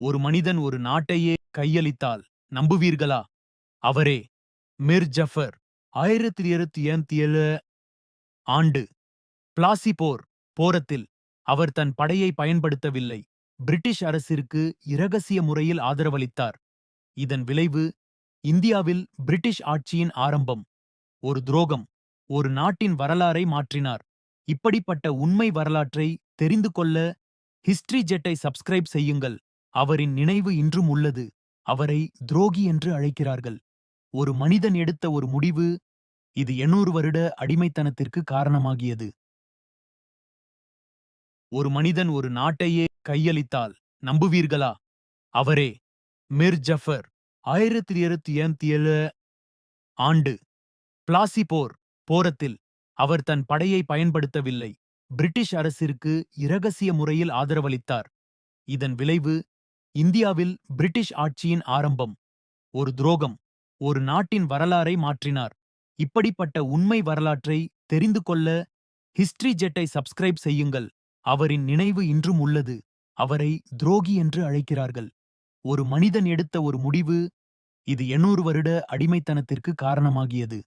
ஒரு மனிதன் ஒரு நாட்டையே கையளித்தால் நம்புவீர்களா? அவரே மிர் ஜஃபர். 1787 ஆண்டு பிளாசி போரத்தில் அவர் தன் படையை பயன்படுத்தவில்லை. பிரிட்டிஷ் அரசிற்கு இரகசிய முறையில் ஆதரவளித்தார். இதன் விளைவு இந்தியாவில் பிரிட்டிஷ் ஆட்சியின் ஆரம்பம். ஒரு துரோகம். ஒரு நாட்டின் வரலாறை மாற்றினார். இப்படிப்பட்ட உண்மை வரலாற்றை தெரிந்து கொள்ள ஹிஸ்டரி ஜெட்டை சப்ஸ்கிரைப் செய்யுங்கள். அவரின் நினைவு இன்றும் உள்ளது. அவரை துரோகி என்று அழைக்கிறார்கள். ஒரு மனிதன் எடுத்த ஒரு முடிவு இது 800 வருட அடிமைத்தனத்திற்கு காரணமாகியது. ஒரு மனிதன் ஒரு நாட்டையே கையளித்தால் நம்புவீர்களா? அவரே மிர் ஜஃபர். 1787 ஆண்டு பிளாசி போரத்தில் அவர் தன் படையை பயன்படுத்தவில்லை. பிரிட்டிஷ் அரசிற்கு இரகசிய முறையில் ஆதரவளித்தார். இதன் விளைவு இந்தியாவில் பிரிட்டிஷ் ஆட்சியின் ஆரம்பம். ஒரு துரோகம். ஒரு நாட்டின் வரலாறை மாற்றினார். இப்படிப்பட்ட உண்மை வரலாற்றை தெரிந்து கொள்ள ஹிஸ்டரி ஜெட்டை சப்ஸ்கிரைப் செய்யுங்கள். அவரின் நினைவு இன்றும் உள்ளது. அவரை துரோகி என்று அழைக்கிறார்கள். ஒரு மனிதன் எடுத்த ஒரு முடிவு இது 800 வருட அடிமைத்தனத்திற்கு காரணமாகியது.